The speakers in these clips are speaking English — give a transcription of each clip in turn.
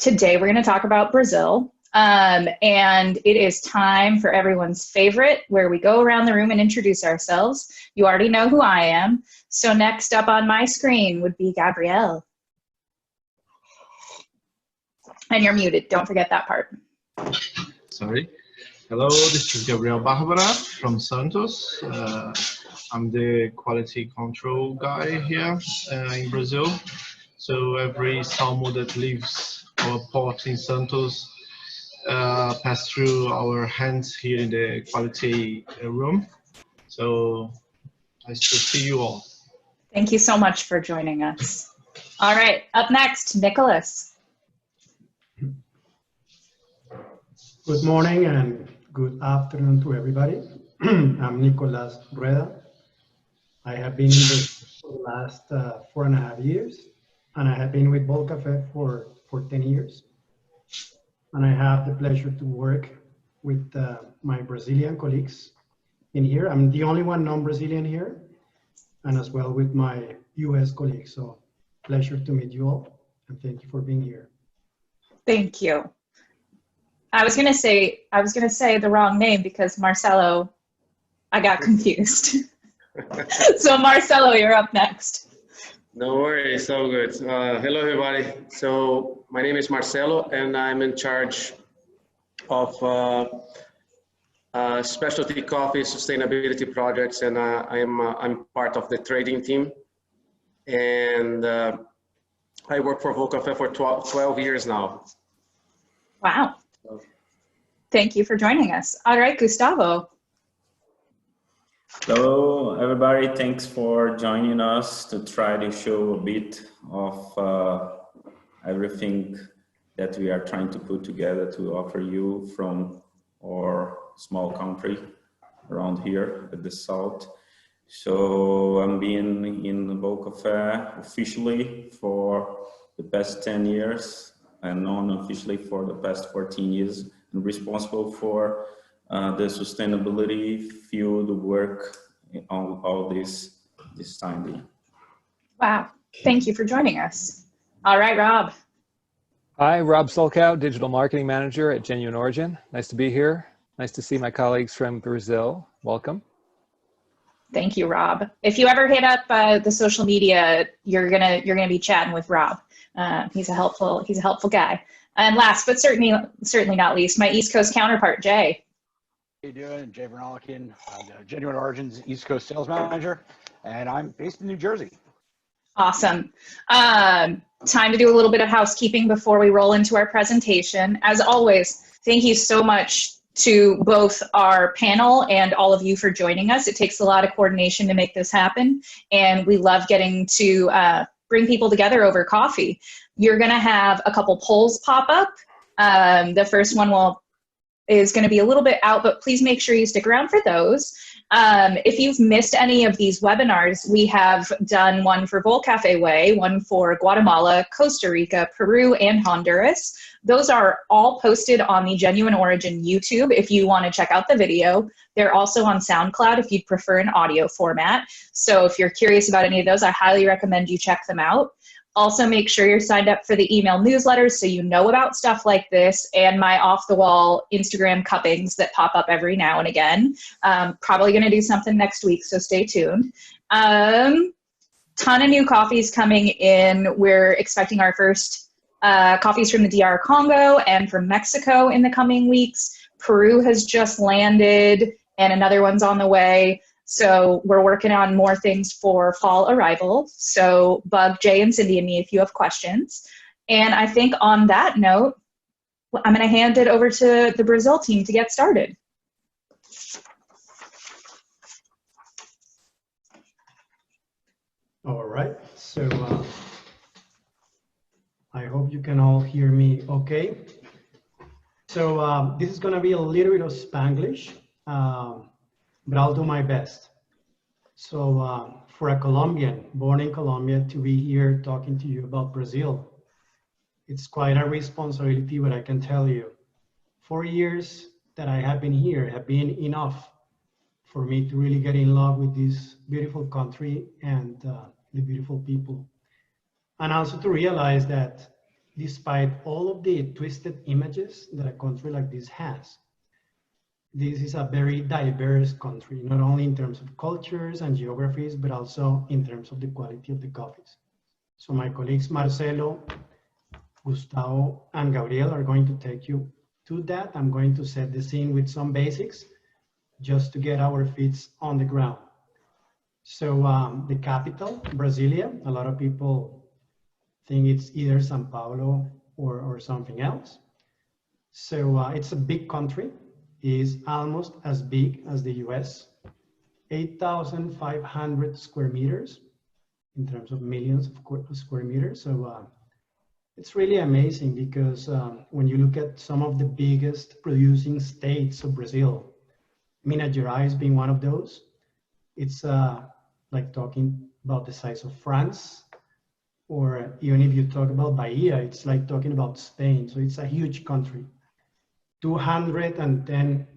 Today we're going to talk about Brazil. And it is time for everyone's favorite, where we go around the room and introduce ourselves. You already know who I am. So next up on my screen would be Gabriel. And you're muted. Don't forget that part. Sorry. Hello, this is Gabriel Barbara from Santos. I'm the quality control guy here in Brazil. So every salmon that leaves our port in Santos pass through our hands here in the quality room. So nice to see you all. Thank you so much for joining us. All right, up next, Nicholas. Good morning and good afternoon to everybody. I'm Nicolas Rueda. I have been in this for the last 4.5 years, and I have been with Volcafe for 10 years. And I have the pleasure to work with my Brazilian colleagues in here. I'm the only one non-Brazilian here, and as well with my US colleagues. So pleasure to meet you all, and thank you for being here. Thank you. I was gonna say the wrong name because Marcelo, I got confused. So Marcelo, you're up next. No worries, so good. Hello everybody. So my name is Marcelo and I'm in charge of specialty coffee sustainability projects, and I'm part of the trading team, and I work for Volcafe for 12 years now. Wow. Thank you for joining us. All right, Gustavo. Hello, everybody. Thanks for joining us to try to show a bit of everything that we are trying to put together to offer you from our small country around here at the south. So I'm being in Volcafe officially for the past 10 years and non-officially for the past 14 years, and responsible for the sustainability field work on all this time. Wow, thank you for joining us. All right, Rob. Hi, Rob Solkow, Digital Marketing Manager at Genuine Origin. Nice to be here. Nice to see my colleagues from Brazil. Welcome. Thank you, Rob. If you ever hit up the social media, you're gonna be chatting with Rob. He's a helpful guy. And last but certainly not least, my East Coast counterpart, Jay. How you doing? Jay Vernolikin, Genuine Origins East Coast Sales Manager, and I'm based in New Jersey. Awesome. Time to do a little bit of housekeeping before we roll into our presentation. As always, thank you so much to both our panel and all of you for joining us. It takes a lot of coordination to make this happen, and we love getting to bring people together over coffee. You're gonna have a couple polls pop up. The first one is gonna be a little bit out, but please make sure you stick around for those. If you've missed any of these webinars, we have done one for Volcafe Way, one for Guatemala, Costa Rica, Peru, and Honduras. Those are all posted on the Genuine Origin YouTube if you want to check out the video. They're also on SoundCloud if you'd prefer an audio format. So if you're curious about any of those, I highly recommend you check them out. Also, make sure you're signed up for the email newsletters so you know about stuff like this and my off-the-wall Instagram cuppings that pop up every now and again. Probably going to do something next week, so stay tuned. Ton of new coffees coming in. We're expecting our first coffees from the DR Congo and from Mexico in the coming weeks. Peru has just landed and another one's on the way. So we're working on more things for fall arrival. So bug Jay and Cindy and me if you have questions. And I think on that note, I'm going to hand it over to the Brazil team to get started. All right, so I hope you can all hear me okay. So this is going to be a little bit of Spanglish. But I'll do my best. So for a Colombian, born in Colombia, to be here talking to you about Brazil, it's quite a responsibility, but I can tell you, 4 years that I have been here have been enough for me to really get in love with this beautiful country and the beautiful people. And also to realize that despite all of the twisted images that a country like this has, this is a very diverse country, not only in terms of cultures and geographies, but also in terms of the quality of the coffees. So my colleagues Marcelo, Gustavo, and Gabriel are going to take you to that. I'm going to set the scene with some basics just to get our feet on the ground. So the capital, Brasilia, a lot of people think it's either Sao Paulo or something else. So it's a big country. Is almost as big as the US, 8,500 square meters in terms of millions of square meters. So it's really amazing because when you look at some of the biggest producing states of Brazil, Minas Gerais being one of those, it's like talking about the size of France, or even if you talk about Bahia, it's like talking about Spain. So it's a huge country. 210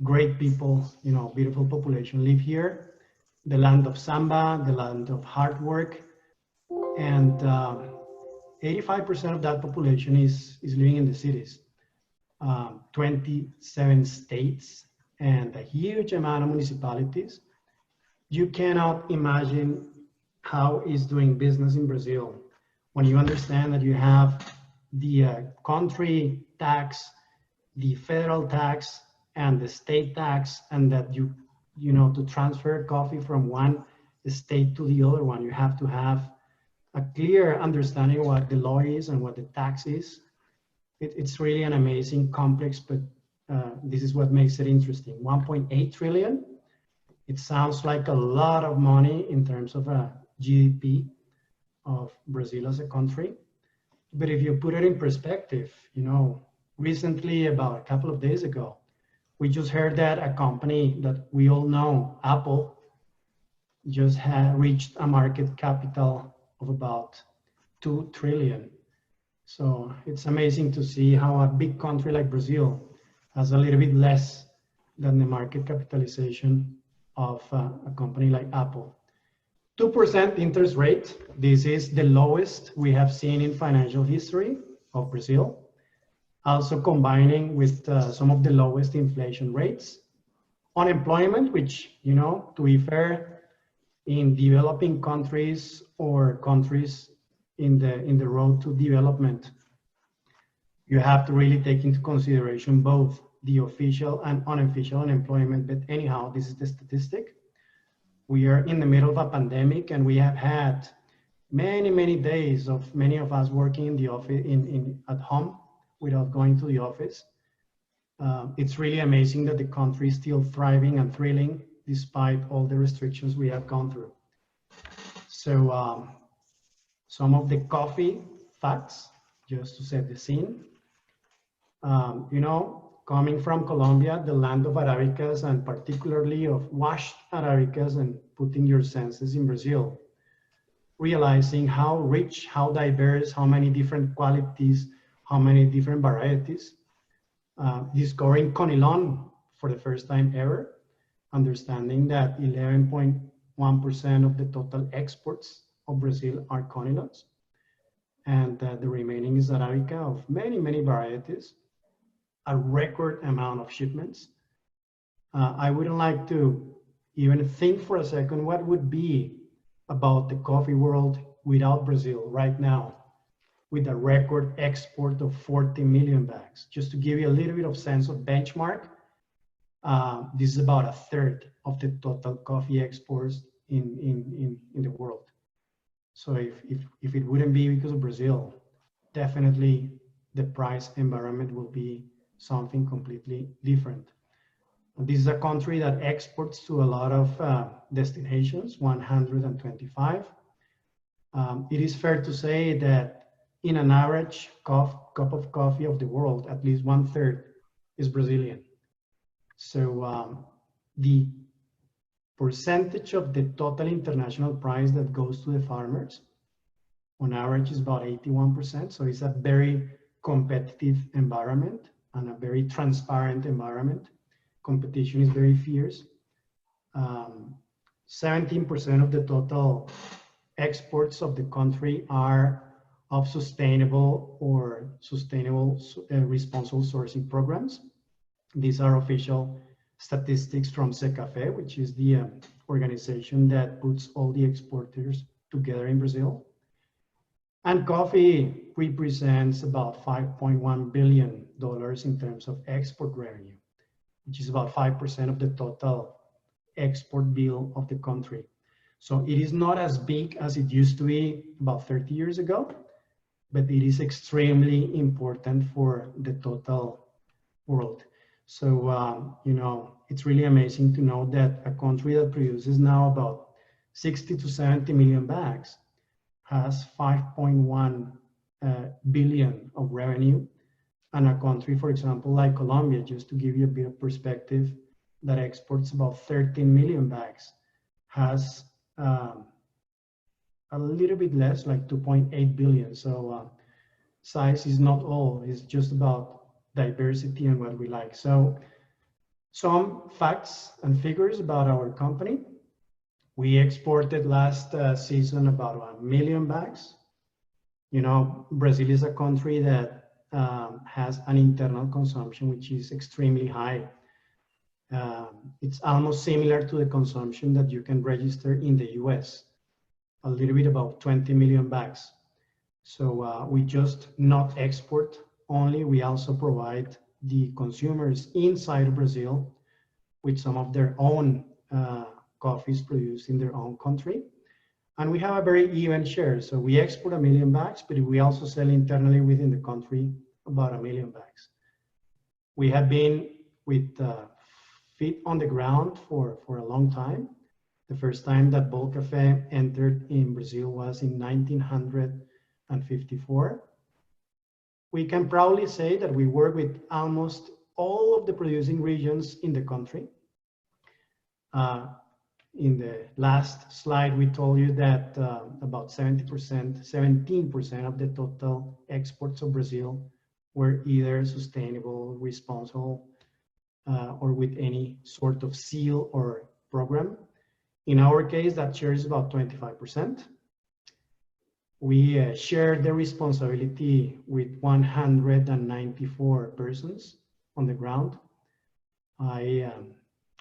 great people, you know, beautiful population live here. The land of samba, the land of hard work, and 85% of that population is living in the cities. 27 states and a huge amount of municipalities. You cannot imagine how is doing business in Brazil when you understand that you have the country tax, the federal tax, and the state tax, and that you know, to transfer coffee from one state to the other one, you have to have a clear understanding of what the law is and what the tax is. It's really an amazing complex, but this is what makes it interesting. 1.8 trillion. It sounds like a lot of money in terms of a GDP of Brazil as a country. But if you put it in perspective, you know, recently, about a couple of days ago, we just heard that a company that we all know, Apple, just had reached a market capital of about 2 trillion. So it's amazing to see how a big country like Brazil has a little bit less than the market capitalization of a company like Apple. 2% interest rate. This is the lowest we have seen in financial history of Brazil. Also combining with some of the lowest inflation rates. Unemployment, which, you know, to be fair, in developing countries or countries in the road to development, you have to really take into consideration both the official and unofficial unemployment. But anyhow, this is the statistic. We are in the middle of a pandemic, and we have had many days of many of us working in the office, at home, without going to the office. It's really amazing that the country is still thriving and thrilling despite all the restrictions we have gone through. So some of the coffee facts, just to set the scene. You know, coming from Colombia, the land of Arabicas, and particularly of washed Arabicas, and putting your senses in Brazil, realizing how rich, how diverse, how many different qualities, how many different varieties. Discovering Conilon for the first time ever, understanding that 11.1% of the total exports of Brazil are Conilons, and the remaining is Arabica of many varieties, a record amount of shipments. I wouldn't like to even think for a second what would be about the coffee world without Brazil right now, with a record export of 40 million bags. Just to give you a little bit of sense of benchmark, this is about a third of the total coffee exports in the world. So if it wouldn't be because of Brazil, definitely the price environment will be something completely different. This is a country that exports to a lot of destinations, 125. It is fair to say that in an average cup of coffee of the world, at least 1/3 is Brazilian. So the percentage of the total international price that goes to the farmers on average is about 81%. So it's a very competitive environment and a very transparent environment. Competition is very fierce. 17% of the total exports of the country are of sustainable or responsible sourcing programs. These are official statistics from Secafe, which is the organization that puts all the exporters together in Brazil. And coffee represents about $5.1 billion in terms of export revenue, which is about 5% of the total export bill of the country. So it is not as big as it used to be about 30 years ago, but it is extremely important for the total world. So, you know, it's really amazing to know that a country that produces now about 60 to 70 million bags has 5.1 billion of revenue. And a country, for example, like Colombia, just to give you a bit of perspective, that exports about 13 million bags, has a little bit less, like 2.8 billion. So size is not all, it's just about diversity and what we like. So some facts and figures about our company. We exported last season about 1 million bags. You know, Brazil is a country that has an internal consumption which is extremely high. It's almost similar to the consumption that you can register in the US, a little bit about 20 million bags. So we just not export only, we also provide the consumers inside of Brazil with some of their own coffees produced in their own country. And we have a very even share. So we export 1 million bags, but we also sell internally within the country about 1 million bags. We have been with feet on the ground for a long time. The first time that Bold Café entered in Brazil was in 1954. We can proudly say that we work with almost all of the producing regions in the country. In the last slide, we told you that about 17% of the total exports of Brazil were either sustainable, responsible, or with any sort of seal or program. In our case, that share is about 25%. We share the responsibility with 194 persons on the ground.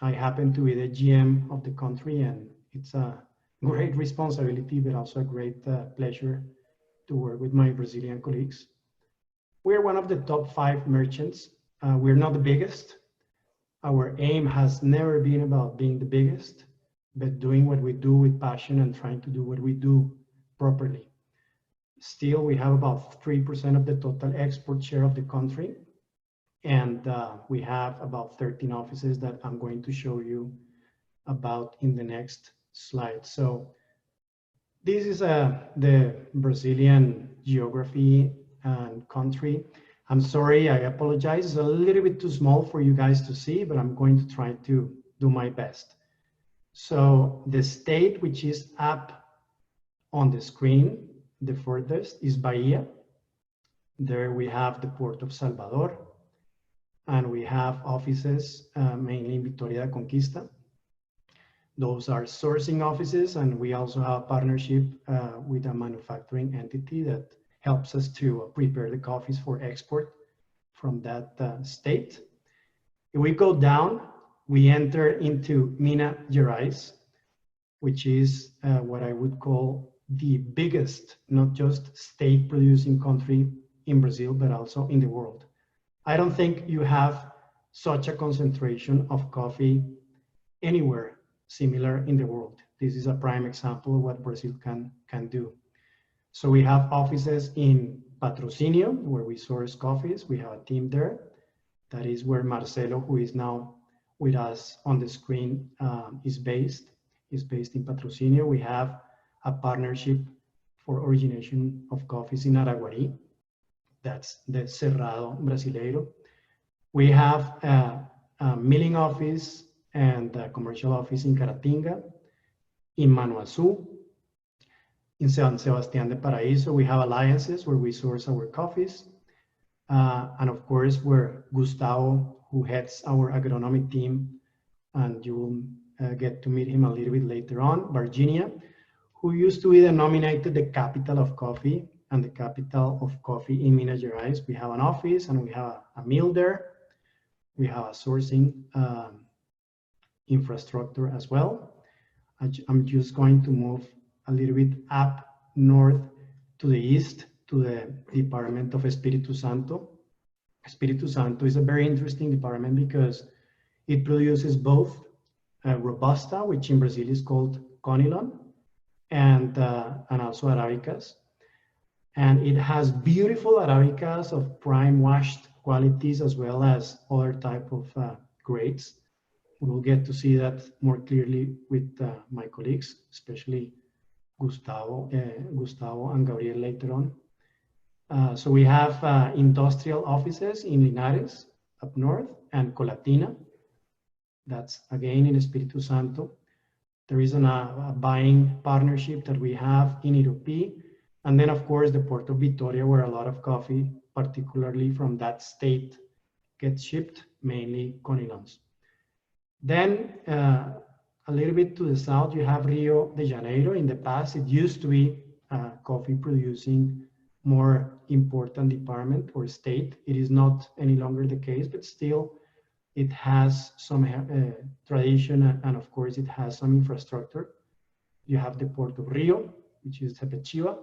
I happen to be the GM of the country, and it's a great responsibility, but also a great pleasure to work with my Brazilian colleagues. We're one of the top 5 merchants. We're not the biggest. Our aim has never been about being the biggest, but doing what we do with passion and trying to do what we do properly. Still, we have about 3% of the total export share of the country. And we have about 13 offices that I'm going to show you about in the next slide. So this is the Brazilian geography and country. I'm sorry, I apologize. It's a little bit too small for you guys to see, but I'm going to try to do my best. So the state which is up on the screen, the furthest, is Bahia. There we have the Port of Salvador. And we have offices mainly in Vitória da Conquista. Those are sourcing offices, and we also have partnership with a manufacturing entity that helps us to prepare the coffees for export from that state. If we go down, we enter into Minas Gerais, which is what I would call the biggest, not just state producing country in Brazil, but also in the world. I don't think you have such a concentration of coffee anywhere similar in the world. This is a prime example of what Brazil can do. So we have offices in Patrocinio, where we source coffees. We have a team there. That is where Marcelo, who is now with us on the screen, is based. He's based in Patrocinio. We have a partnership for origination of coffees in Araguari. That's the Cerrado Brasileiro. We have a milling office and a commercial office in Caratinga, in Manuaçu, in San Sebastián de Paraíso. We have alliances where we source our coffees. And of course, where Gustavo, who heads our agronomic team, and you will get to meet him a little bit later on, Virginia, who used to be denominated the capital of coffee and the capital of coffee in Minas Gerais. We have an office and we have a mill there. We have a sourcing infrastructure as well. I'm just going to move a little bit up north to the east to the department of Espírito Santo. Espírito Santo is a very interesting department because it produces both Robusta, which in Brazil is called Conilon, and also Arabicas. And it has beautiful Arabicas of prime washed qualities as well as other type of grades. We will get to see that more clearly with my colleagues, especially Gustavo and Gabriel later on. So we have industrial offices in Linares up north and Colatina. That's again in Espírito Santo. There is a buying partnership that we have in Irupi. And then of course the Port of Vitoria, where a lot of coffee, particularly from that state, gets shipped, mainly Conilons. Then a little bit to the south, you have Rio de Janeiro. In the past, it used to be a coffee producing more important department or state. It is not any longer the case, but still it has some tradition and of course it has some infrastructure. You have the Port of Rio, which is Sepetiba.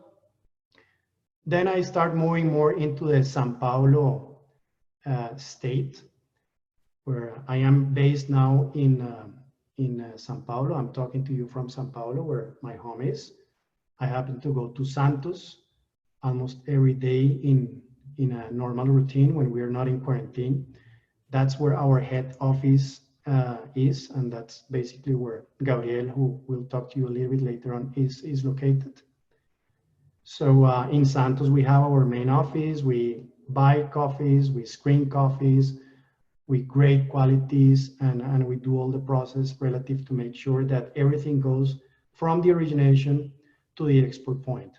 Then I start moving more into the São Paulo state, where I am based now in São Paulo. I'm talking to you from São Paulo, where my home is. I happen to go to Santos almost every day in a normal routine when we are not in quarantine. That's where our head office is, and that's basically where Gabriel, who will talk to you a little bit later on, is located. So in Santos, we have our main office. We buy coffees, we screen coffees, we grade qualities, and we do all the process relative to make sure that everything goes from the origination to the export point.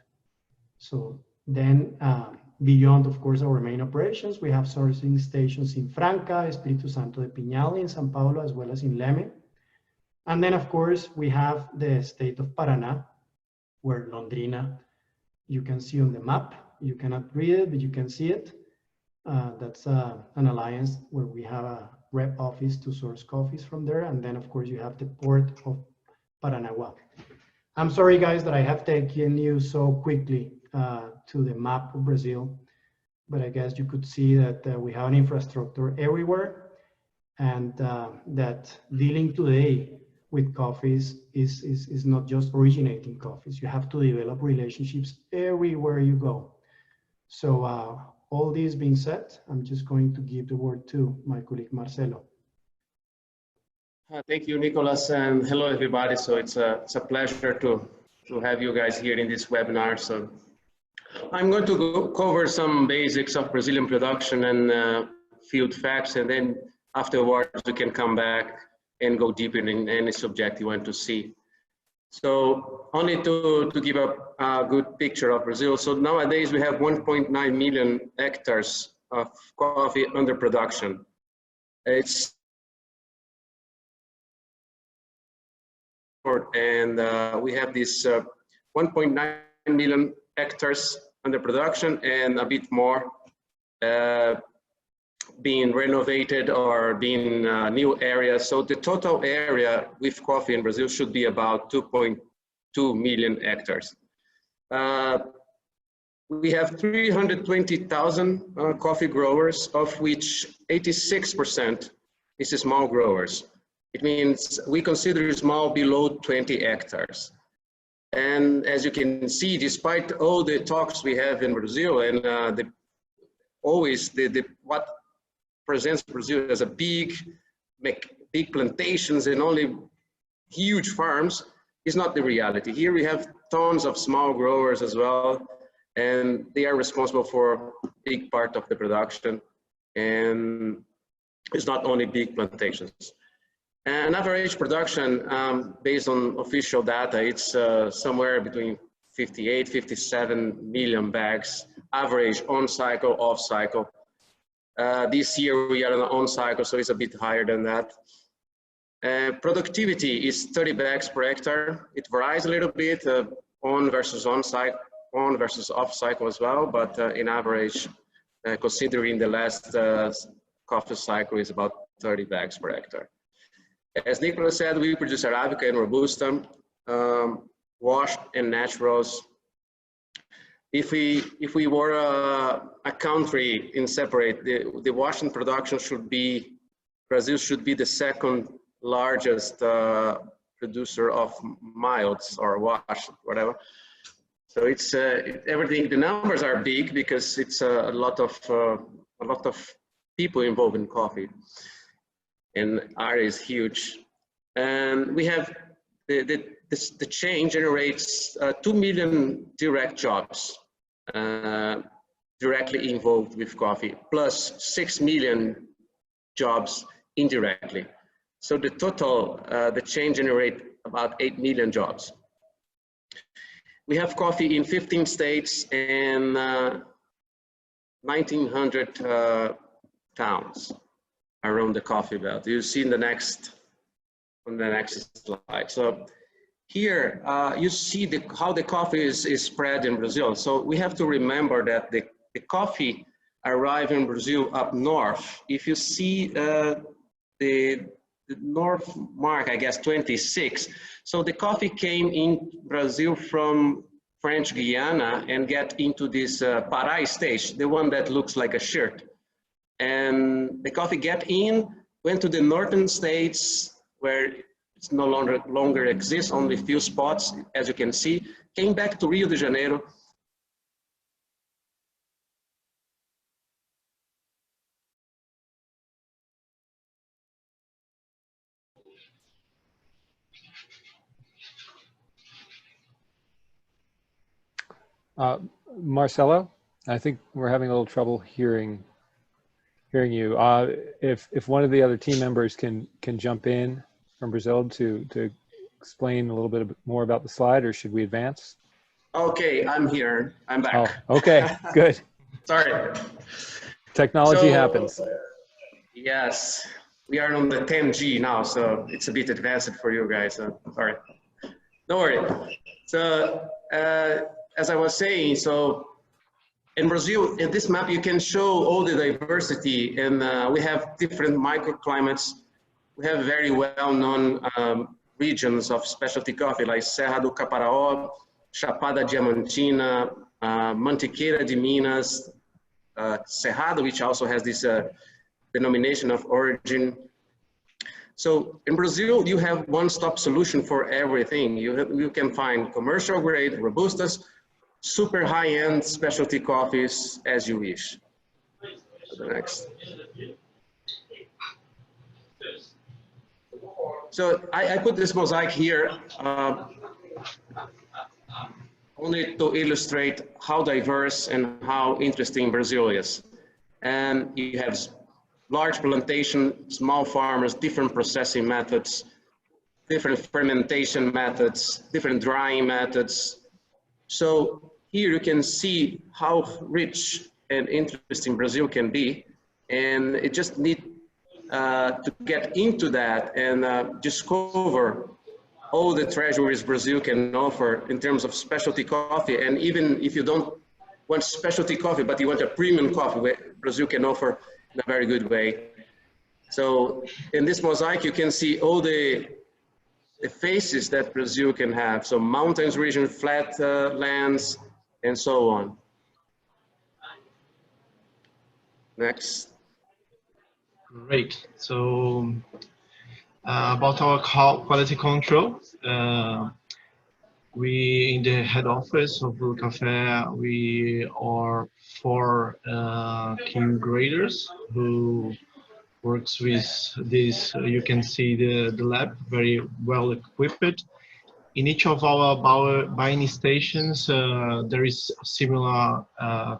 So then beyond, of course, our main operations, we have sourcing stations in Franca, Espírito Santo de Pinhal in São Paulo, as well as in Leme. And then, of course, we have the state of Paraná, where Londrina, you can see on the map. You cannot read it, but you can see it. That's an alliance where we have a rep office to source coffees from there. And then, of course, you have the port of Paranaguá. I'm sorry, guys, that I have taken you so quickly to the map of Brazil, but I guess you could see that we have an infrastructure everywhere, and that dealing today with coffees is not just originating coffees. You have to develop relationships everywhere you go. So all this being said, I'm just going to give the word to my colleague Marcelo. Thank you, Nicolas, and hello, everybody. So it's a pleasure to have you guys here in this webinar. So I'm going to cover some basics of Brazilian production and field facts, and then afterwards we can come back and go deeper in any subject you want to see. So only to give a good picture of Brazil. So nowadays we have 1.9 million hectares of coffee under production. It's and we have this 1.9 million hectares under production and a bit more being renovated or being new areas. So the total area with coffee in Brazil should be about 2.2 million hectares. We have 320,000 coffee growers, of which 86% is small growers. It means we consider small below 20 hectares. And as you can see, despite all the talks we have in Brazil and what presents Brazil as a big plantations and only huge farms is not the reality. Here we have tons of small growers as well, and they are responsible for a big part of the production. And it's not only big plantations. And average production, based on official data, it's somewhere between 58, 57 million bags, average on cycle, off cycle. This year we are on cycle, so it's a bit higher than that. Productivity is 30 bags per hectare. It varies a little bit on versus on on versus off cycle as well, but in average, considering the last coffee cycle is about 30 bags per hectare. As Nicolas said, we produce Arabica and Robusta, washed and naturals. If we were a country in separate, the washing production should be, Brazil should be the second largest producer of milds or wash, whatever. So it's everything. The numbers are big because it's a lot of people involved in coffee, and area is huge. And we have the chain generates 2 million direct jobs directly involved with coffee, plus 6 million jobs indirectly. So the total, the chain generate about 8 million jobs. We have coffee in 15 states and 1,900 towns around the coffee belt. You see in the next, on the next slide. So here you see how the coffee is spread in Brazil. So we have to remember that the coffee arrived in Brazil up north. If you see the north mark, I guess 26. So the coffee came in Brazil from French Guiana and get into this Pará stage, the one that looks like a shirt. And the coffee get in, went to the northern states where it's no longer exists, only few spots, as you can see, came back to Rio de Janeiro. Marcelo, I think we're having a little trouble hearing you. If one of the other team members can jump in from Brazil to explain a little bit more about the slide, or should we advance? Okay, I'm here. I'm back. Oh, okay, good. Sorry. Technology happens. Yes, we are on the 10G now, so it's a bit advanced for you guys. So sorry. Don't worry. So as I was saying, so in Brazil, in this map, you can show all the diversity, and we have different microclimates. We have very well-known regions of specialty coffee, like Serra do Caparaó, Chapada Diamantina, Mantiqueira de Minas, Cerrado, which also has this denomination of origin. So in Brazil, you have one-stop solution for everything. You can find commercial grade Robustas, super high-end specialty coffees, as you wish. The next. So I put this mosaic here only to illustrate how diverse and how interesting Brazil is. And you have large plantation, small farmers, different processing methods, different fermentation methods, different drying methods. So here you can see how rich and interesting Brazil can be. And it just needs to get into that and discover all the treasuries Brazil can offer in terms of specialty coffee. And even if you don't want specialty coffee, but you want a premium coffee, Brazil can offer in a very good way. So in this mosaic, you can see all the faces that Brazil can have. So mountains region, flat lands, and so on. Next. Great. So about our quality control, we in the head office of Brew Café, we are 4 team graders who works with this. You can see the lab, very well equipped. In each of our buying stations, there is similar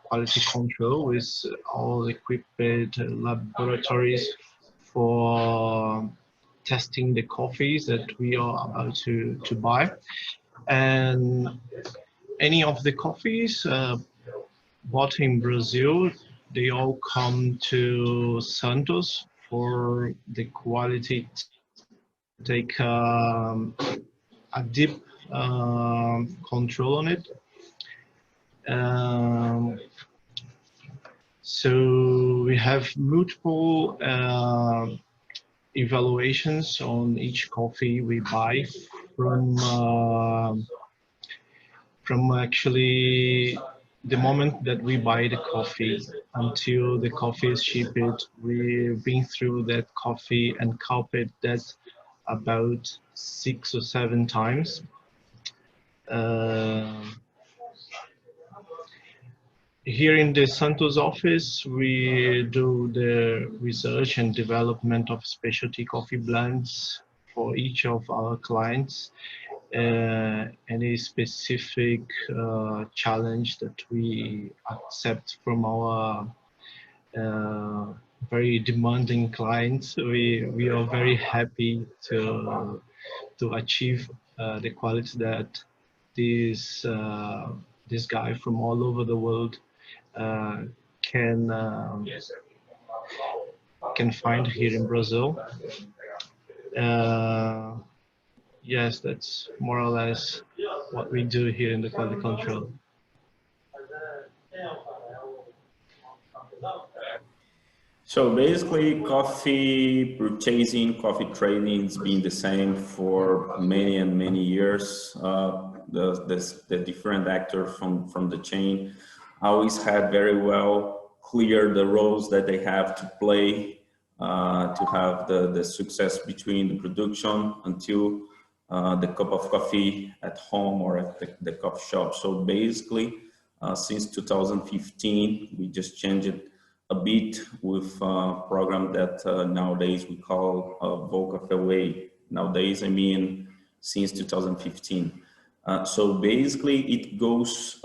quality control with all equipped laboratories for testing the coffees that we are about to buy. And any of the coffees bought in Brazil, they all come to Santos for the quality to take a deep control on it. So we have multiple evaluations on each coffee we buy from actually the moment that we buy the coffee until the coffee is shipped. We've been through that coffee and copied that about 6 or 7 times. Here in the Santos office, we do the research and development of specialty coffee blends for each of our clients. Any specific challenge that we accept from our very demanding clients, we are very happy to achieve the quality that this guy from all over the world can find here in Brazil. Yes, that's more or less what we do here in the quality control. So basically, coffee purchasing, coffee trading has been the same for many and many years. The different actors from the chain always had very well clear the roles that they have to play to have the success between the production until the cup of coffee at home or at the coffee shop. So basically, since 2015, we just changed it a bit with a program that nowadays we call Volcafé Way. Nowadays, I mean, since 2015. So basically, it goes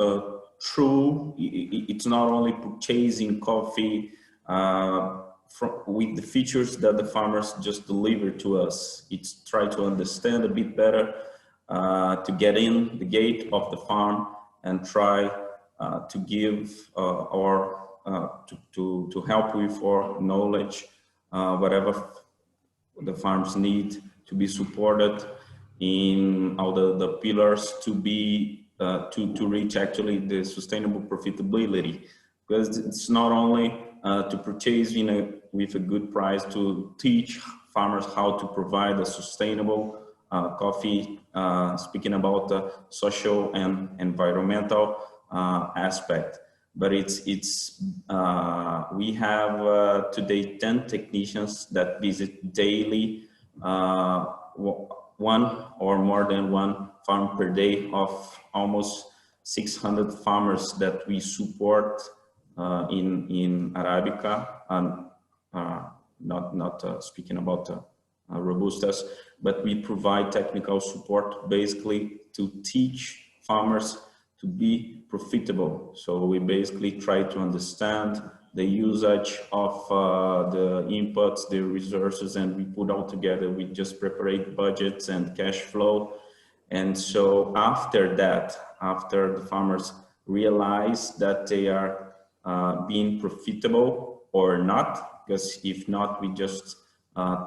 through, it's not only purchasing coffee with the features that the farmers just deliver to us. It's try to understand a bit better, to get in the gate of the farm and try to give to help with our knowledge, whatever the farms need to be supported in all the pillars to be to reach actually the sustainable profitability, because it's not only to purchase with a good price, to teach farmers how to provide a sustainable coffee, speaking about the social and environmental aspect. But we have today 10 technicians that visit daily, one or more than one farm per day, of almost 600 farmers that we support in Arabica, and not speaking about Robustas, but we provide technical support basically to teach farmers to be profitable. So we basically try to understand the usage of the inputs, the resources, and we put all together. We just prepare budgets and cash flow. And so after that, after the farmers realize that they are being profitable or not, because if not, we just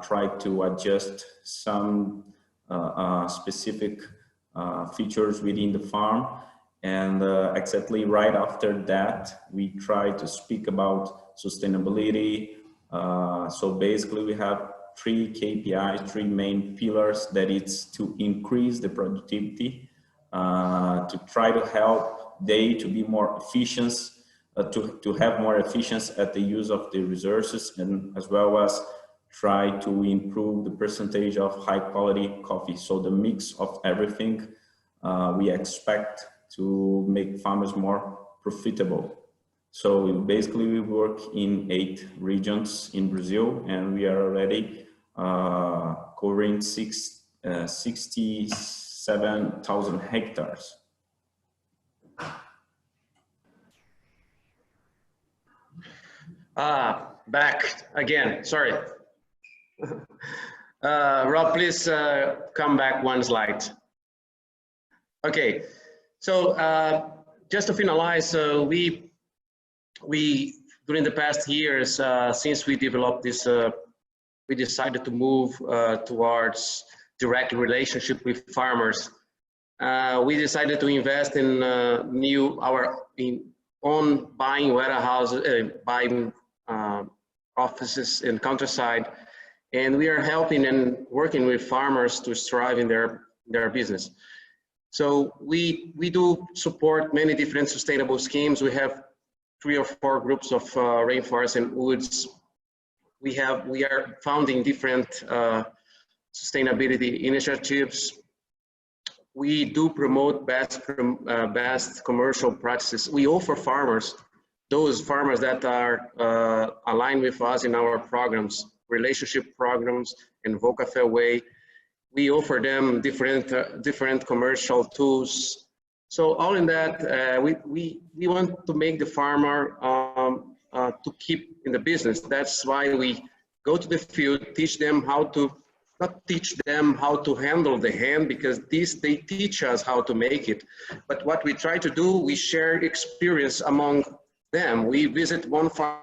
try to adjust some specific features within the farm. And exactly right after that, we try to speak about sustainability. So basically we have 3 KPIs, 3 main pillars, that it's to increase the productivity, to try to help they to be more efficient, to have more efficiency at the use of the resources, and as well as try to improve the percentage of high quality coffee. So the mix of everything we expect to make farmers more profitable. So basically we work in 8 regions in Brazil, and we are already covering 67,000 hectares. Back again, sorry. Rob, please come back 1 slide. Okay, so just to finalize, we during the past years, since we developed this, we decided to move towards direct relationship with farmers, we decided to invest in our own buying warehouses, buying offices in countryside, and we are helping and working with farmers to strive in their business. So we do support many different sustainable schemes. We have 3 or 4 groups of rainforests and woods. We are founding different sustainability initiatives. We do promote best commercial practices. We offer farmers, those farmers that are aligned with us in our programs, relationship programs and Vocafair Way. We offer them different commercial tools. So all in that, we want to make the farmer to keep in the business. That's why we go to the field, teach them how to, not teach them how to handle the hand, because they teach us how to make it. But what we try to do, we share experience among them. We visit one farm.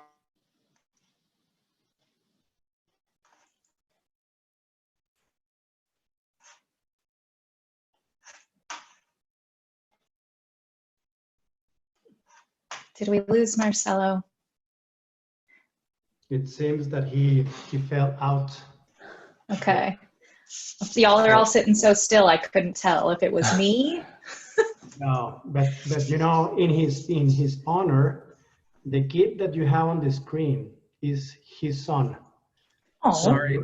Did we lose Marcelo? It seems that he fell out. Okay. Y'all are all sitting so still, I couldn't tell if it was me. No, but you know, in his honor, the kid that you have on the screen is his son. Oh, Sorry.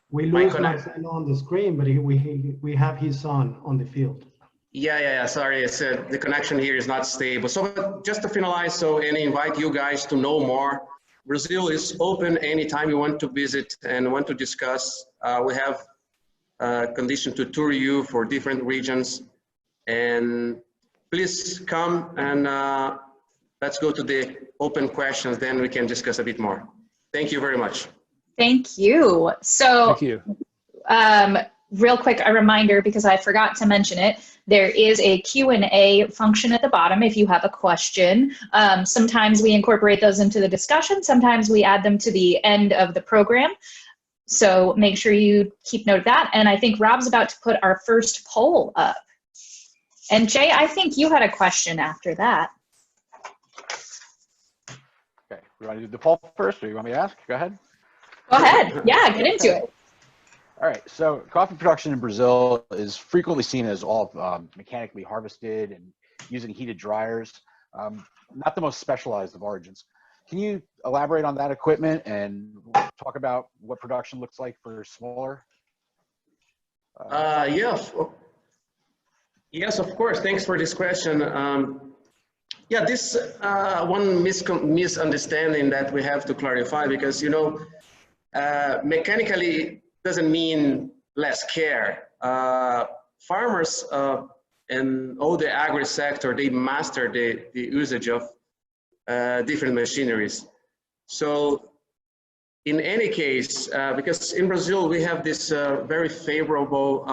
We lose Marcelo on the screen, but we have his son on the field. Yeah. Sorry, I said the connection here is not stable. So just to finalize, and invite you guys to know more. Brazil is open anytime you want to visit and want to discuss. We have condition to tour you for different regions. And please come and let's go to the open questions, then we can discuss a bit more. Thank you very much. thank you. So, Thank you. Real quick, a reminder, because I forgot to mention it, there is a Q&A function at the bottom if you have a question. Sometimes we incorporate those into the discussion. Sometimes we add them to the end of the program. So make sure you keep note of that. And I think Rob's about to put our first poll up. And Jay, I think you had a question after that. Okay, we want to do the poll first, or you want me to ask? Go ahead. Go ahead. Yeah, get into it. All right, so coffee production in Brazil is frequently seen as all mechanically harvested and using heated dryers, not the most specialized of origins. Can you elaborate on that equipment and talk about what production looks like for smaller? Yes, of course. Thanks for this question. Yeah, this one misunderstanding that we have to clarify, because, you know, mechanically doesn't mean less care. Farmers and all the agri sector, they master the usage of different machineries. So in any case, because in Brazil we have this very favorable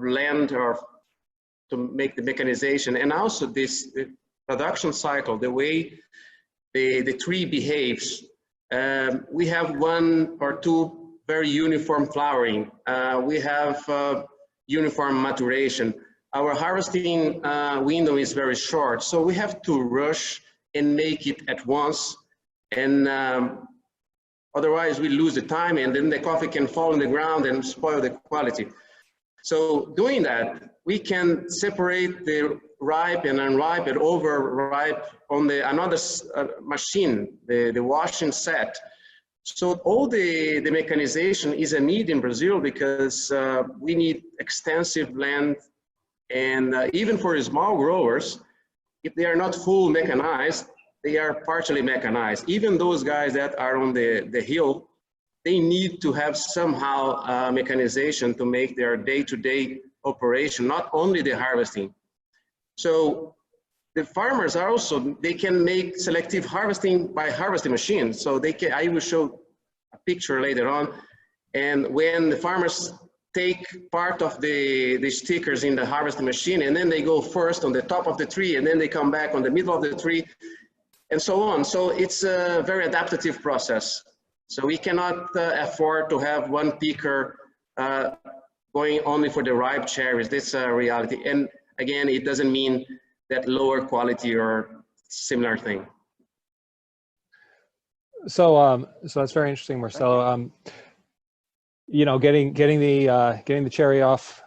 land to make the mechanization, and also this the production cycle, the way the tree behaves. We have 1 or 2 very uniform flowering. We have uniform maturation. Our harvesting window is very short, so we have to rush and make it at once, and otherwise we lose the time, and then the coffee can fall on the ground and spoil the quality. So doing that, we can separate the ripe and unripe and overripe on the another machine, the washing set. So all the mechanization is a need in Brazil, because we need extensive land, and even for small growers, if they are not full mechanized, they are partially mechanized. Even those guys that are on the hill, they need to have somehow mechanization to make their day-to-day operation, not only the harvesting. So the farmers are also, they can make selective harvesting by harvesting machines. So they can, I will show a picture later on. And when the farmers take part of the stickers in the harvesting machine, and then they go first on the top of the tree, and then they come back on the middle of the tree, and so on. So it's a very adaptive process. So we cannot afford to have one picker going only for the ripe cherries. This is a reality. And again, it doesn't mean that lower quality or similar thing. So that's very interesting, Marcelo. You know, getting the cherry off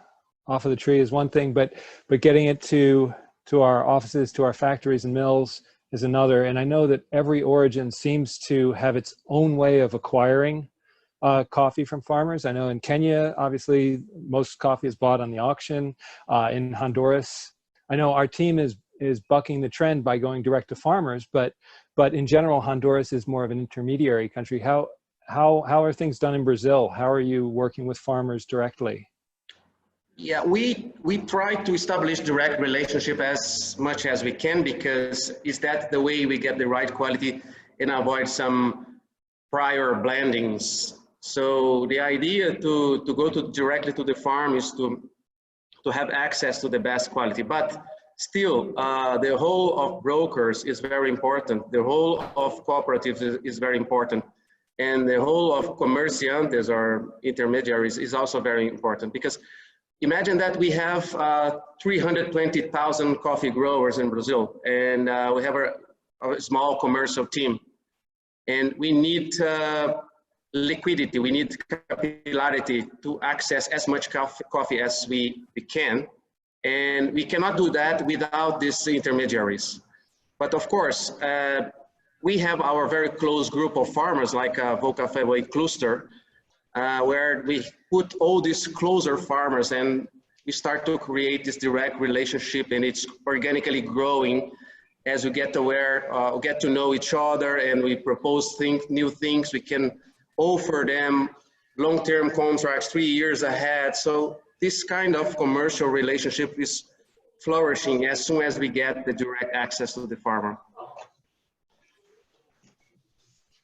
of the tree is one thing, but getting it to our offices, to our factories and mills is another. And I know that every origin seems to have its own way of acquiring coffee from farmers. I know in Kenya, obviously, most coffee is bought on the auction. In Honduras, I know our team is bucking the trend by going direct to farmers, but in general, Honduras is more of an intermediary country. How are things done in Brazil? How are you working with farmers directly? Yeah, we try to establish direct relationship as much as we can, because is that the way we get the right quality and avoid some prior blendings. So the idea to go directly to the farm is to have access to the best quality, but still the role of brokers is very important. The role of cooperatives is very important. And the role of comerciantes or intermediaries is also very important, because imagine that we have 320,000 coffee growers in Brazil, and we have a small commercial team. And we need liquidity, we need capillarity to access as much coffee as we can. And we cannot do that without these intermediaries. But of course, we have our very close group of farmers like Vocafé Boi cluster, where we put all these closer farmers and we start to create this direct relationship, and it's organically growing as we get aware, get to know each other, and we propose new things. We can offer them long-term contracts 3 years ahead. So this kind of commercial relationship is flourishing as soon as we get the direct access to the farmer.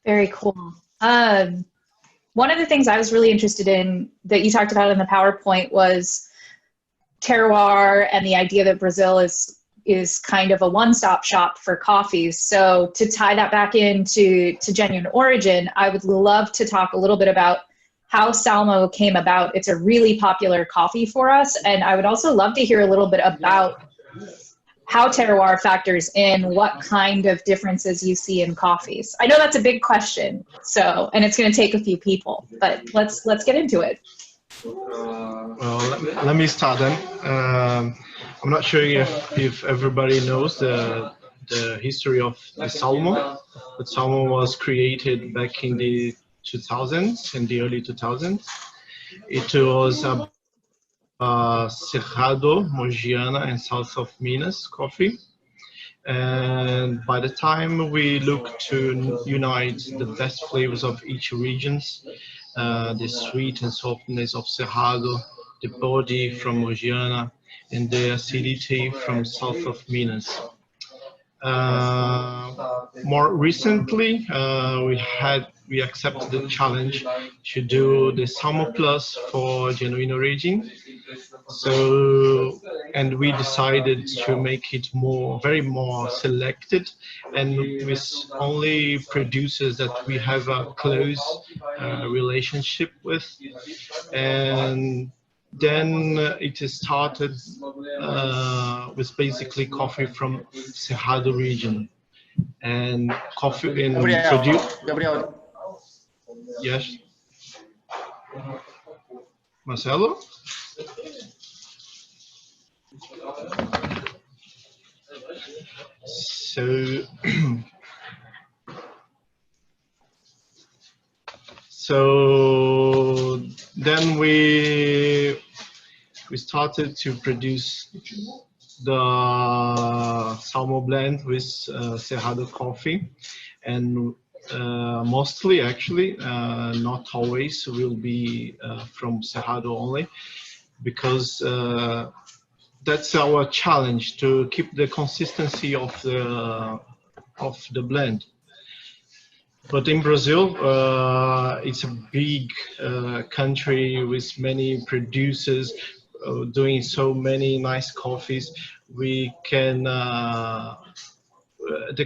Very cool. One of the things I was really interested in that you talked about in the PowerPoint was terroir and the idea that Brazil is kind of a one-stop shop for coffees. So to tie that back into genuine origin, I would love to talk a little bit about how Salmo came about. It's a really popular coffee for us, and I would also love to hear a little bit about how terroir factors in, what kind of differences you see in coffees. I know that's a big question, and it's going to take a few people, but let's get into it. Well, let me start then. I'm not sure if everybody knows the history of the Salmo, but Salmo was created back in the 2000s, in the early 2000s. It was Cerrado, Mogiana, and south of Minas coffee. And by the time we look to unite the best flavors of each regions, the sweet and softness of Cerrado, the body from Mogiana, and the acidity from south of Minas. More recently, we accepted the challenge to do the Salmo Plus for genuine origin. So, and we decided to make it very more selected, and with only producers that we have a close relationship with. And then it started with basically coffee from Cerrado region, and coffee in Gabriel. Yes, Marcelo. So then we started to produce the Salmo blend with Cerrado coffee, and mostly, actually, not always, will be from Cerrado only, because that's our challenge, to keep the consistency of the blend. But in Brazil, it's a big country with many producers doing so many nice coffees. We can, the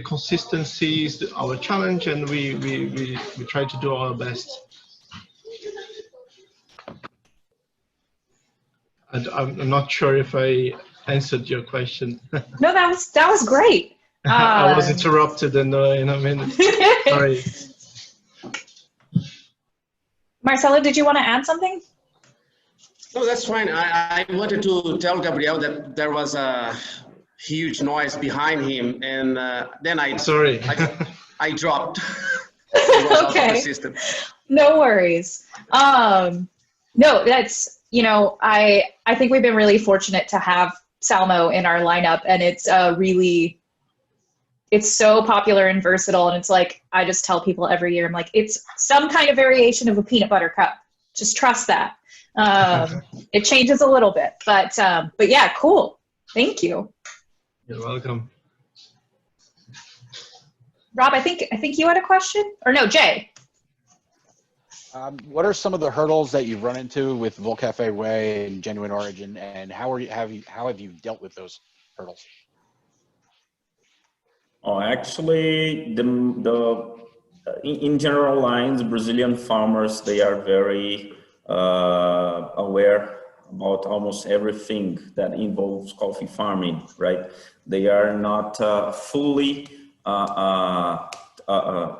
consistency is our challenge, and we try to do our best. And I'm not sure if I answered your question. No, that was great. I was interrupted in a minute. Sorry. Marcelo, did you want to add something? No, that's fine. I wanted to tell Gabriel that there was a huge noise behind him, and then Sorry. I dropped. It was out of the Okay. system. No worries. No, that's, you know, I think we've been really fortunate to have Salmo in our lineup, and it's it's so popular and versatile. And it's like, I just tell people every year, I'm like, it's some kind of variation of a peanut butter cup. Just trust that. It changes a little bit, but yeah, cool. Thank you. You're welcome. Rob, I think you had a question, or no, Jay. What are some of the hurdles that you've run into with Volcafe Way and Genuine Origin, and how have you dealt with those hurdles? Oh, actually, in general lines, Brazilian farmers, they are very aware about almost everything that involves coffee farming, right? They are not fully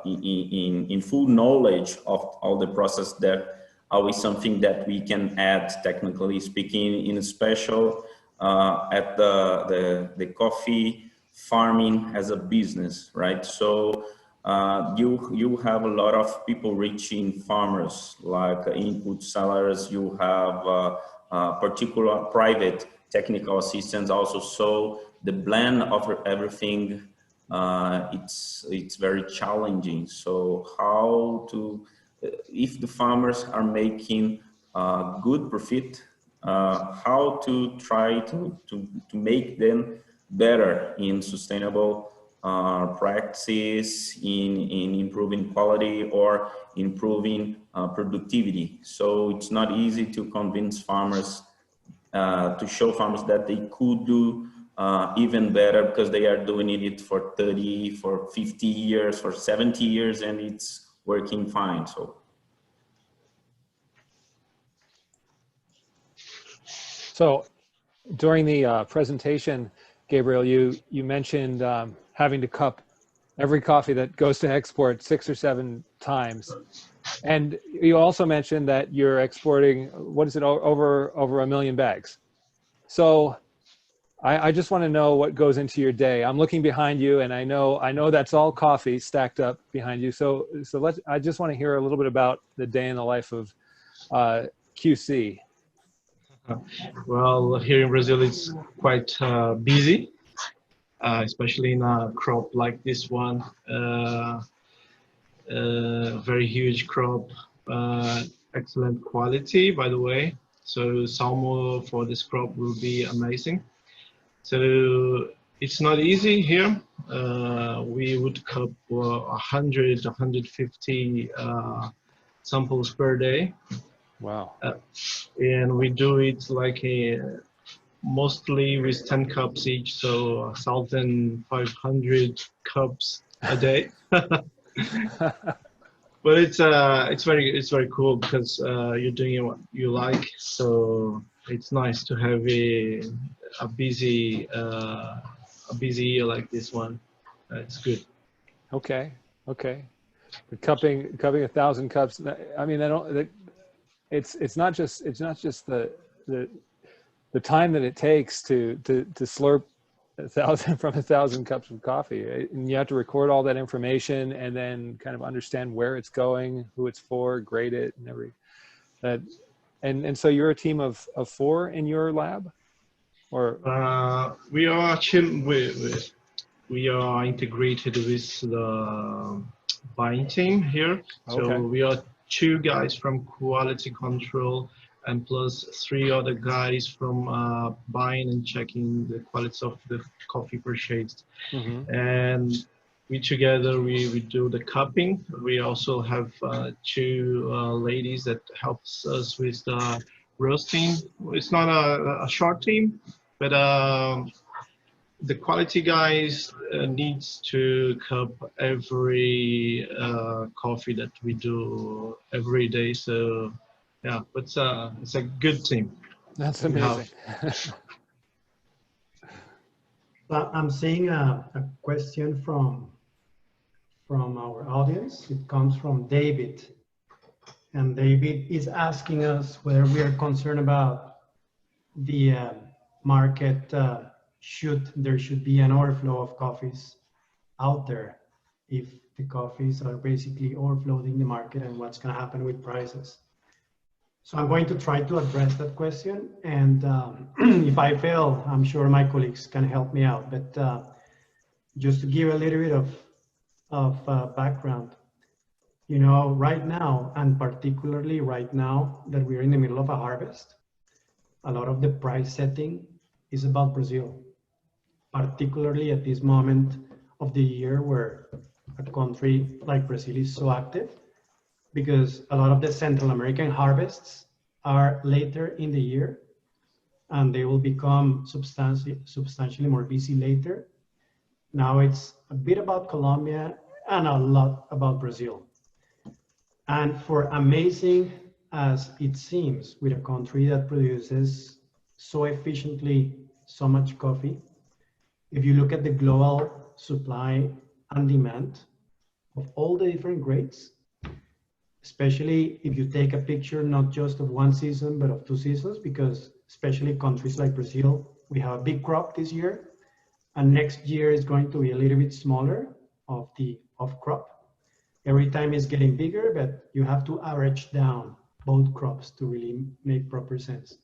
in full knowledge of all the process. That always something that we can add, technically speaking, in special at the coffee farming as a business, right? So you have a lot of people reaching farmers, like input sellers. You have particular private technical assistance also. So the blend of everything, it's very challenging. So how to, if the farmers are making good profit, how to try to make them better in sustainable practices, in improving quality or improving productivity. So it's not easy to convince farmers, to show farmers that they could do even better, because they are doing it for 30, for 50 years, for 70 years, and it's working fine. So during the presentation, Gabriel, you mentioned having to cup every coffee that goes to export 6 or 7 times. And you also mentioned that you're exporting, what is it, over 1 million bags. So I just want to know what goes into your day. I'm looking behind you, and I know that's all coffee stacked up behind you. So I just want to hear a little bit about the day in the life of QC. Well, here in Brazil, it's quite busy, especially in a crop like this one. Very huge crop, excellent quality, by the way. So Salmo for this crop will be amazing. So it's not easy here. We would cup 100, 150 samples per day. Wow. And we do it like mostly with 10 cups each, so 1,500 cups a day. But it's very cool, because you're doing what you like, so it's nice to have a busy year like this one. It's good. Okay. But cupping 1,000 cups. I mean, it's not just the time that it takes to slurp 1,000 cups of coffee, and you have to record all that information and then kind of understand where it's going, who it's for, grade it, and and so you're a team of 4 in your lab, or we are we are integrated with the buying team here. So Okay. we are 2 guys from quality control, and plus 3 other guys from buying and checking the quality of the coffee purchased. Mm-hmm. And we together, we do the cupping. We also have 2 ladies that helps us with the roasting. It's not a short team, but the quality guys needs to cup every coffee that we do every day. So yeah, but it's a good team. That's amazing. I'm seeing a question from our audience. It comes from David. And David is asking us whether we are concerned about the market, there should be an overflow of coffees out there if the coffees are basically overflowing the market, and what's going to happen with prices. So I'm going to try to address that question, and if I fail, I'm sure my colleagues can help me out. But just to give a little bit of background, you know, right now, and particularly right now that we're in the middle of a harvest, a lot of the price setting is about Brazil, particularly at this moment of the year where a country like Brazil is so active, because a lot of the Central American harvests are later in the year and they will become substantially more busy later. Now it's a bit about Colombia and a lot about Brazil. And for amazing as it seems, with a country that produces so efficiently so much coffee, if you look at the global supply and demand of all the different grades, especially if you take a picture not just of one season, but of 2 seasons, because especially countries like Brazil, we have a big crop this year, and next year is going to be a little bit smaller of the crop. Every time it's getting bigger, but you have to average down both crops to really make proper sense.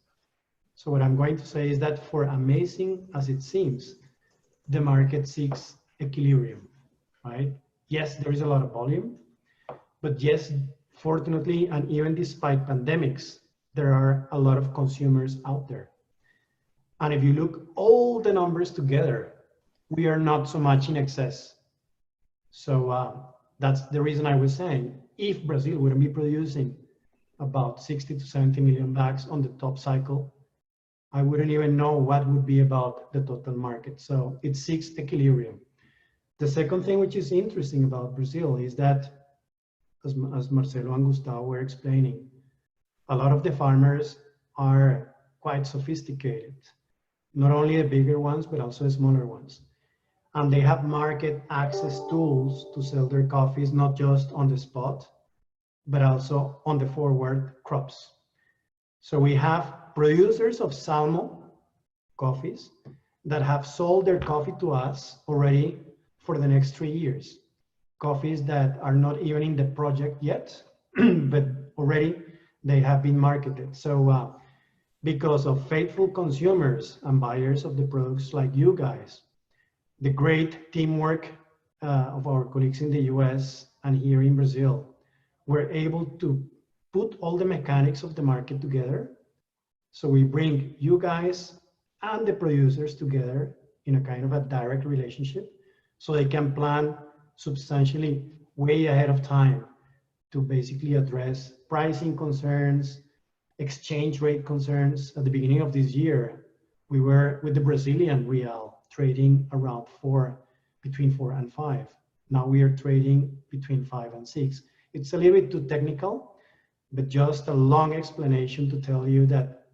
So what I'm going to say is that for amazing as it seems, the market seeks equilibrium, right? Yes, there is a lot of volume, but yes, fortunately, and even despite pandemics, there are a lot of consumers out there. And if you look all the numbers together, we are not so much in excess. So that's the reason I was saying, if Brazil wouldn't be producing about 60 to 70 million bags on the top cycle, I wouldn't even know what would be about the total market. So it seeks equilibrium. The second thing which is interesting about Brazil is that, as Marcelo and Gustavo were explaining, a lot of the farmers are quite sophisticated, not only the bigger ones, but also the smaller ones. And they have market access tools to sell their coffees, not just on the spot, but also on the forward crops. So we have producers of salmon coffees that have sold their coffee to us already for the next 3 years. Coffees that are not even in the project yet, but already they have been marketed. So because of faithful consumers and buyers of the products like you guys, the great teamwork of our colleagues in the US and here in Brazil, we're able to put all the mechanics of the market together. So we bring you guys and the producers together in a kind of a direct relationship, so they can plan substantially way ahead of time to basically address pricing concerns, exchange rate concerns. At the beginning of this year, we were with the Brazilian real trading around between 4 and 5. Now we are trading between 5 and 6. It's a little bit too technical, but just a long explanation to tell you that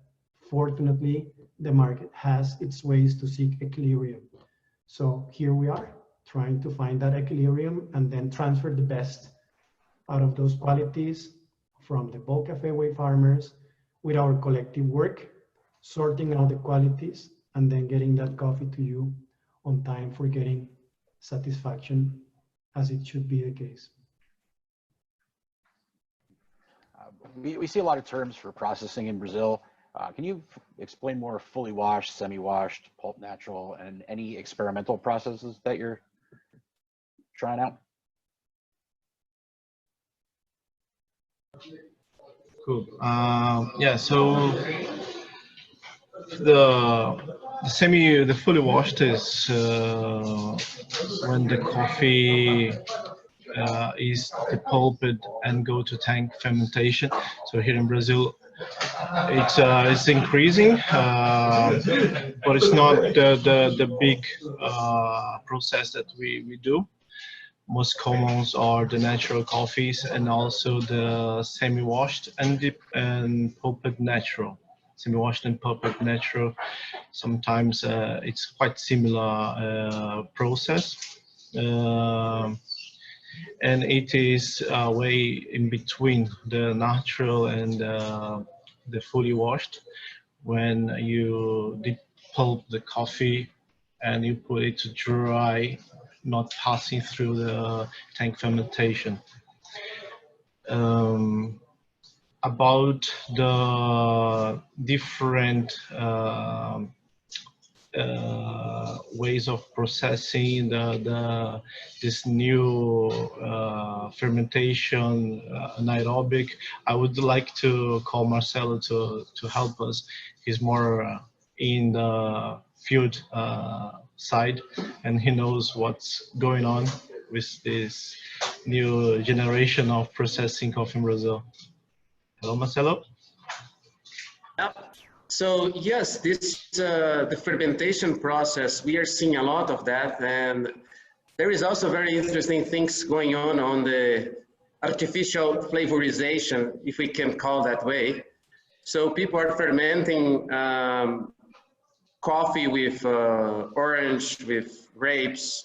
fortunately the market has its ways to seek equilibrium. So here we are, trying to find that equilibrium and then transfer the best out of those qualities from the bulk cafe way farmers with our collective work, sorting out the qualities and then getting that coffee to you on time for getting satisfaction as it should be the case. We see a lot of terms for processing in Brazil. Can you explain more fully washed, semi-washed, pulp natural, and any experimental processes that you're trying out? Cool. Yeah, so the fully washed is when the coffee is depulped and go to tank fermentation. So here in Brazil, it's increasing, but it's not the big process that we do. Most commons are the natural coffees and also the semi-washed and pulped natural. semi-washed and pulped natural. Sometimes it's quite similar process. And it is a way in between the natural and the fully washed. When you pulp the coffee and you put it to dry, not passing through the tank fermentation. About the different ways of processing this new fermentation anaerobic, I would like to call Marcelo to help us. He's more in the field side, and he knows what's going on with this new generation of processing coffee in Brazil. Hello, Marcelo. So yes, this the fermentation process, we are seeing a lot of that, and there is also very interesting things going on the artificial flavorization, if we can call that way. So people are fermenting coffee with orange, with grapes,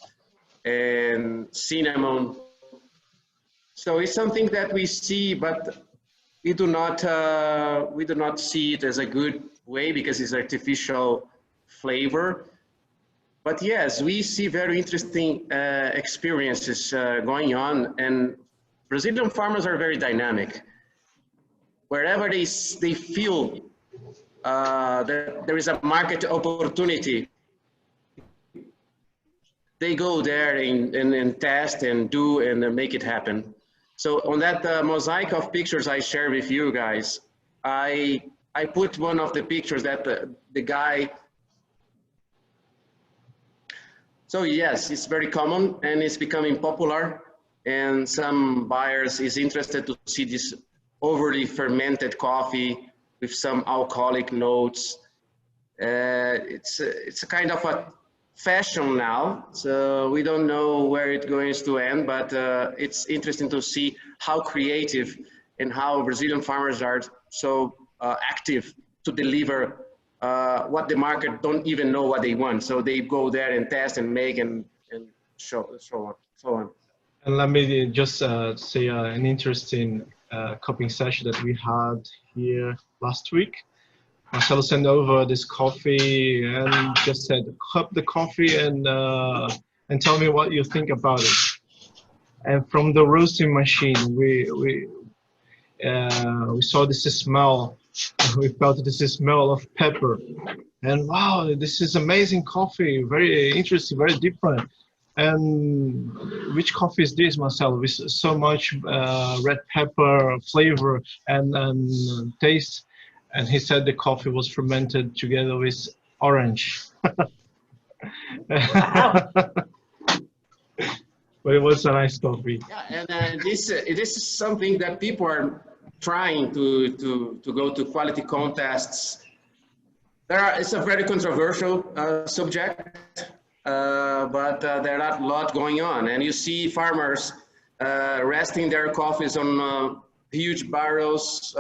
and cinnamon. So it's something that we see, but we do not see it as a good way because it's artificial flavor. But yes, we see very interesting experiences going on, and Brazilian farmers are very dynamic. Wherever they feel that there is a market opportunity, they go there and test and do and make it happen. So on that mosaic of pictures I share with you guys, I put one of the pictures that the guy. So yes, it's very common and it's becoming popular, and some buyers is interested to see this overly fermented coffee with some alcoholic notes. It's a kind of a fashion now, so we don't know where it's going to end, but it's interesting to see how creative and how Brazilian farmers are so active to deliver what the market don't even know what they want. So they go there and test and make and so on. And let me just say an interesting cupping session that we had here last week. Marcelo sent over this coffee and just said, cup the coffee and tell me what you think about it. And from the roasting machine, we saw this smell. We felt this smell of pepper. And wow, this is amazing coffee, very interesting, very different. And which coffee is this, Marcelo, with so much red pepper flavor and taste? And he said the coffee was fermented together with orange. Wow. But it was a nice coffee. Yeah, and this is something that people are trying to go to quality contests. It's a very controversial subject, but there are a lot going on. And you see farmers resting their coffees on huge barrels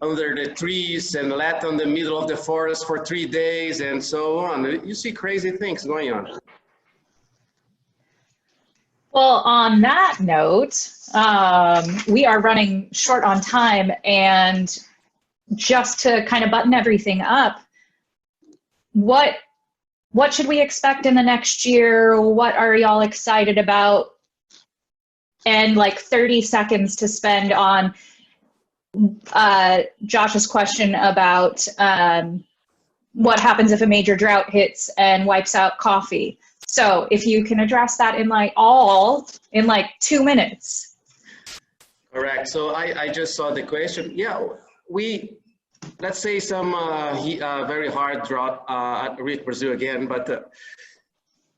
under the trees and let on the middle of the forest for 3 days and so on. You see crazy things going on. Well, on that note, we are running short on time, and just to kind of button everything up, what should we expect in the next year? What are y'all excited about? And like 30 seconds to spend on Josh's question about what happens if a major drought hits and wipes out coffee. So if you can address that in like 2 minutes. Correct. So I just saw the question. Yeah, let's say some very hard drought with Brazil again, but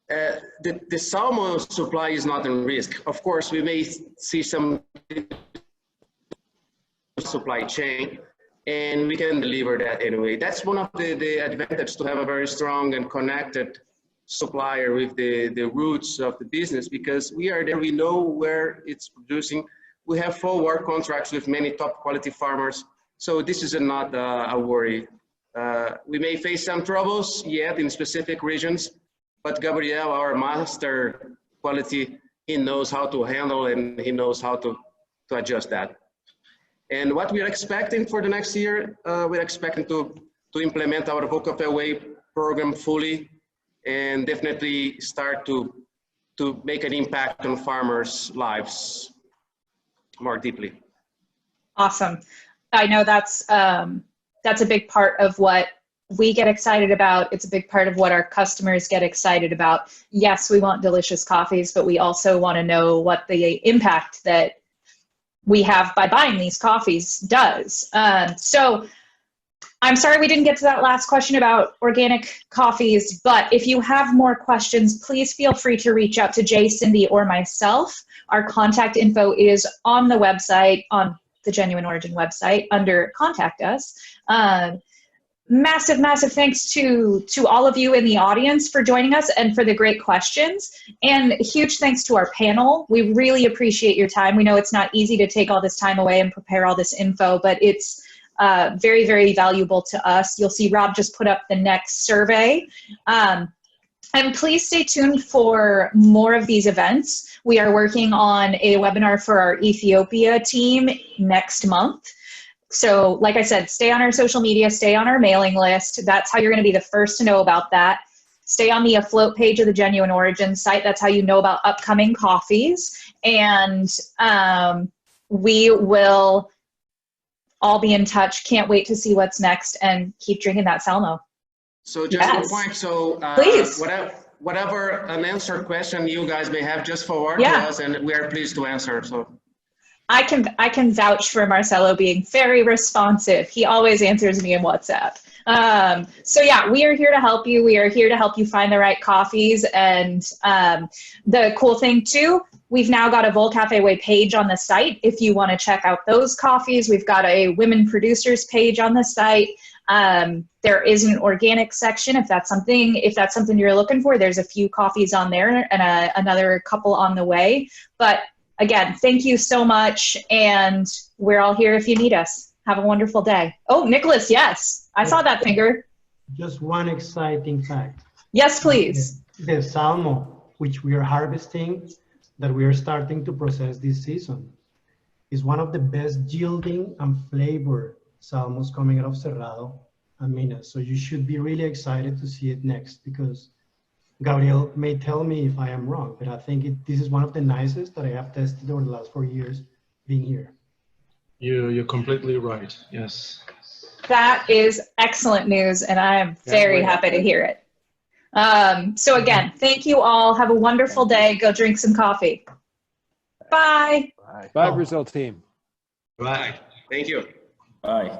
the salmon supply is not in risk. Of course, we may see some supply chain, and we can deliver that anyway. That's one of the advantages to have a very strong and connected supplier with the roots of the business, because we are there, we know where it's producing. We have forward contracts with many top quality farmers So this is not a worry. We may face some troubles yet in specific regions, but Gabriel, our master quality, he knows how to handle and he knows how to adjust that. And what we're expecting for the next year, we're expecting to implement our Vocafair Way program fully and definitely start to make an impact on farmers' lives more deeply. Awesome. I know that's a big part of what we get excited about. It's a big part of what our customers get excited about. Yes, we want delicious coffees, but we also want to know what the impact that we have by buying these coffees does. So I'm sorry we didn't get to that last question about organic coffees, but if you have more questions, please feel free to reach out to Jay, Cindy, or myself. Our contact info is on the website, on the Genuine Origin website under Contact Us. Massive, massive thanks to all of you in the audience for joining us and for the great questions. And huge thanks to our panel. We really appreciate your time. We know it's not easy to take all this time away and prepare all this info, but it's very, very valuable to us. You'll see Rob just put up the next survey. And please stay tuned for more of these events. We are working on a webinar for our Ethiopia team next month. So like I said, stay on our social media, stay on our mailing list. That's how you're going to be the first to know about that. Stay on the Afloat page of the Genuine Origin site. That's how you know about upcoming coffees. And we will all be in touch. Can't wait to see what's next and keep drinking that Salmo. So just Yes. one point, so Please. whatever unanswered question you guys may have, just forward Yeah. to us and we are pleased to answer. So I can vouch for Marcelo being very responsive. He always answers me in WhatsApp. So yeah, we are here to help you. We are here to help you find the right coffees. And the cool thing too, we've now got a Volcafe Way page on the site. If you want to check out those coffees, we've got a women producers page on the site. There is an organic section if that's something you're looking for. There's a few coffees on there and another couple on the way. But again, thank you so much, and we're all here if you need us. Have a wonderful day. Oh, Nicholas, yes. I saw that finger. Just one exciting fact. Yes, please. The Salmo, which we are harvesting, that we are starting to process this season, is one of the best yielding and flavor Salmos coming out of Cerrado and Minas. So you should be really excited to see it next, because Gabriel may tell me if I am wrong, but I think this is one of the nicest that I have tested over the last 4 years being here. You're completely right. Yes. That is excellent news, and I am very happy to hear it. So again, thank you all. Have a wonderful day. Go drink some coffee. Bye. Bye. Bye, Brazil team. Right. thank you. Bye.